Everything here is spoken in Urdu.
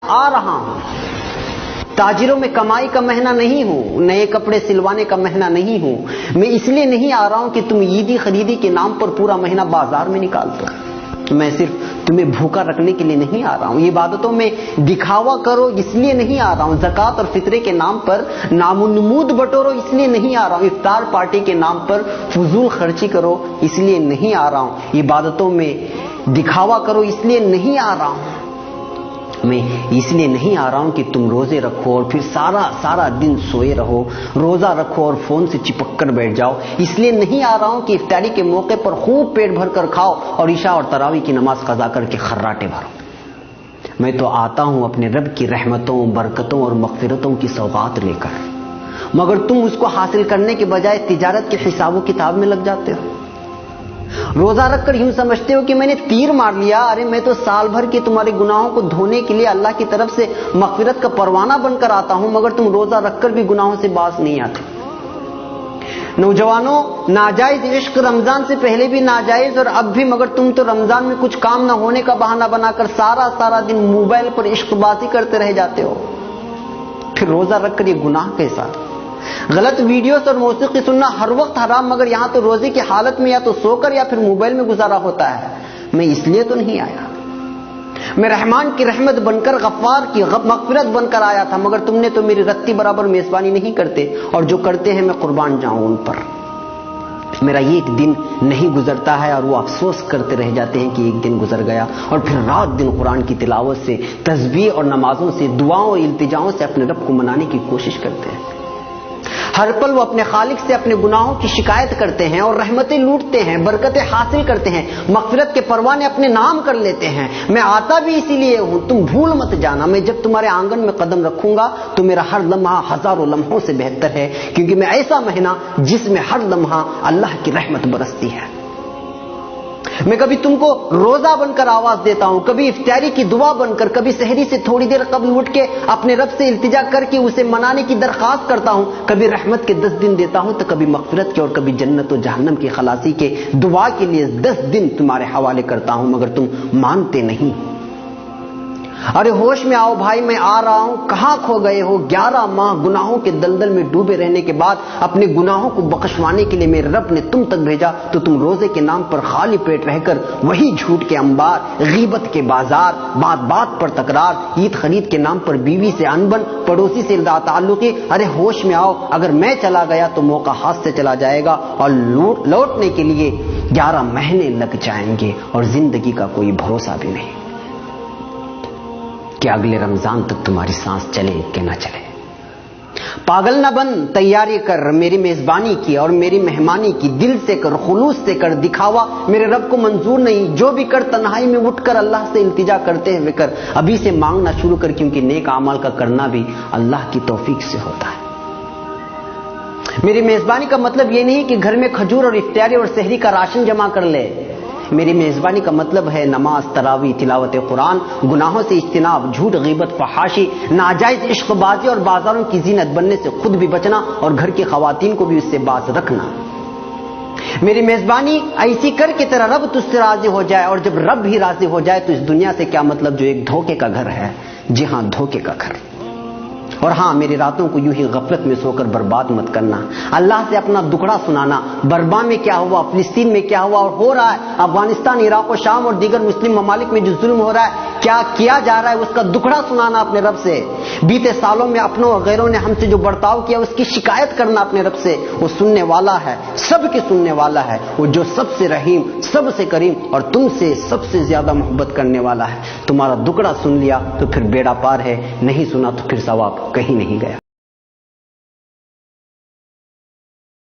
آ رہا ہوں. تاجروں میں کمائی کا مہینہ نہیں ہوں, نئے کپڑے سلوانے کا مہینہ نہیں ہوں. میں اس لیے نہیں آ رہا ہوں کہ تم عیدی خریدی کے نام پر پورا مہینہ بازار میں نکال دو. میں صرف تمہیں بھوکا رکھنے کے لیے نہیں آ رہا ہوں. عبادتوں میں دکھاوا کرو اس لیے نہیں آ رہا ہوں. زکوٰۃ اور فطرے کے نام پر نام و نمود بٹورو اس لیے نہیں آ رہا ہوں. افطار پارٹی کے نام پر فضول خرچی کرو اس لیے نہیں آ رہا ہوں. عبادتوں میں دکھاوا کرو اس لیے نہیں آ رہا ہوں. میں اس لیے نہیں آ رہا ہوں کہ تم روزے رکھو اور پھر سارا دن سوئے رہو, روزہ رکھو اور فون سے چپک کر بیٹھ جاؤ. اس لیے نہیں آ رہا ہوں کہ افطاری کے موقع پر خوب پیٹ بھر کر کھاؤ اور عشاء اور تراویح کی نماز قضا کر کے خراٹے بھرو. میں تو آتا ہوں اپنے رب کی رحمتوں, برکتوں اور مغفرتوں کی سوغات لے کر, مگر تم اس کو حاصل کرنے کے بجائے تجارت کے حساب و کتاب میں لگ جاتے ہو. روزہ رکھ کر یوں سمجھتے ہو کہ میں نے تیر مار لیا. ارے میں تو سال بھر کے تمہارے گناہوں کو دھونے کے لیے اللہ کی طرف سے مغفرت کا پروانہ بن کر آتا ہوں, مگر تم روزہ رکھ کر بھی گناہوں سے باز نہیں آتے. نوجوانوں, ناجائز عشق رمضان سے پہلے بھی ناجائز اور اب بھی, مگر تم تو رمضان میں کچھ کام نہ ہونے کا بہانہ بنا کر سارا دن موبائل پر عشق بازی کرتے رہ جاتے ہو. پھر روزہ رکھ کر یہ گناہ کیسا؟ غلط ویڈیوز اور موسیقی سننا ہر وقت حرام, مگر یہاں تو روزے کی حالت میں یا تو سو کر یا پھر موبائل میں گزارا ہوتا ہے. میں اس لیے تو نہیں آیا. میں رحمان کی رحمت بن کر, غفار کی مغفرت بن کر آیا تھا, مگر تم نے تو میری رتی برابر میزبانی نہیں کرتے, اور جو کرتے ہیں میں قربان جاؤں ان پر. میرا یہ ایک دن نہیں گزرتا ہے اور وہ افسوس کرتے رہ جاتے ہیں کہ ایک دن گزر گیا, اور پھر رات دن قرآن کی تلاوت سے, تسبیح اور نمازوں سے, دعاؤں اور التجاؤں سے اپنے رب کو منانے کی کوشش کرتے ہیں. ہر پل وہ اپنے خالق سے اپنے گناہوں کی شکایت کرتے ہیں اور رحمتیں لوٹتے ہیں, برکتیں حاصل کرتے ہیں, مغفرت کے پروانے اپنے نام کر لیتے ہیں. میں آتا بھی اسی لیے ہوں, تم بھول مت جانا. میں جب تمہارے آنگن میں قدم رکھوں گا تو میرا ہر لمحہ ہزاروں لمحوں سے بہتر ہے, کیونکہ میں ایسا مہینہ جس میں ہر لمحہ اللہ کی رحمت برستی ہے. میں کبھی تم کو روزہ بن کر آواز دیتا ہوں, کبھی افطاری کی دعا بن کر, کبھی سحری سے تھوڑی دیر قبل اٹھ کے اپنے رب سے التجا کر کے اسے منانے کی درخواست کرتا ہوں, کبھی رحمت کے 10 دن دیتا ہوں تو کبھی مغفرت کے, اور کبھی جنت و جہنم کی خلاصی کے دعا کے لیے 10 دن تمہارے حوالے کرتا ہوں, مگر تم مانتے نہیں. ارے ہوش میں آؤ بھائی, میں آ رہا ہوں. کہاں کھو گئے ہو؟ 11 ماہ گناہوں کے دلدل میں ڈوبے رہنے کے بعد اپنے گناہوں کو بخشوانے کے لیے میرے رب نے تم تک بھیجا, تو تم روزے کے نام پر خالی پیٹ رہ کر وہی جھوٹ کے انبار, غیبت کے بازار, بات پر تکرار, عید خرید کے نام پر بیوی سے انبن, پڑوسی سے تعلقی. ارے ہوش میں آؤ, اگر میں چلا گیا تو موقع ہاتھ سے چلا جائے گا, اور لوٹنے کے لیے 11 مہینے لگ جائیں گے, اور زندگی کا کوئی بھروسہ بھی نہیں کہ اگلے رمضان تک تمہاری سانس چلے کہ نہ چلے. پاگل نہ بن, تیاری کر میری میزبانی کی اور میری مہمانی کی. دل سے کر, خلوص سے کر, دکھاوا میرے رب کو منظور نہیں. جو بھی کر تنہائی میں اٹھ کر اللہ سے التجا کرتے ہوئے کر, ابھی سے مانگنا شروع کر, کیونکہ نیک اعمال کا کرنا بھی اللہ کی توفیق سے ہوتا ہے. میری میزبانی کا مطلب یہ نہیں کہ گھر میں کھجور اور افطاری اور سحری کا راشن جمع کر لے. میری میزبانی کا مطلب ہے نماز, تراویح, تلاوت قرآن, گناہوں سے اجتناب, جھوٹ, غیبت, فحاشی, ناجائز عشق بازی اور بازاروں کی زینت بننے سے خود بھی بچنا, اور گھر کی خواتین کو بھی اس سے باز رکھنا. میری میزبانی ایسی کر کے تیرا رب تجھ سے راضی ہو جائے, اور جب رب بھی راضی ہو جائے تو اس دنیا سے کیا مطلب جو ایک دھوکے کا گھر ہے. جی ہاں, دھوکے کا گھر. اور ہاں, میری راتوں کو یوں ہی غفلت میں سو کر برباد مت کرنا. اللہ سے اپنا دکھڑا سنانا, برما میں کیا ہوا, فلسطین میں کیا ہوا اور ہو رہا ہے, افغانستان, عراق و شام اور دیگر مسلم ممالک میں جو ظلم ہو رہا ہے, کیا کیا جا رہا ہے, اس کا دکھڑا سنانا اپنے رب سے. بیتے سالوں میں اپنوں اور غیروں نے ہم سے جو برتاؤ کیا اس کی شکایت کرنا اپنے رب سے. وہ سننے والا ہے, سب کے سننے والا ہے, وہ جو سب سے رحیم, سب سے کریم اور تم سے سب سے زیادہ محبت کرنے والا ہے. تمہارا دکھڑا سن لیا تو پھر بیڑا پار ہے, نہیں سنا تو پھر ثواب کہیں نہیں گیا.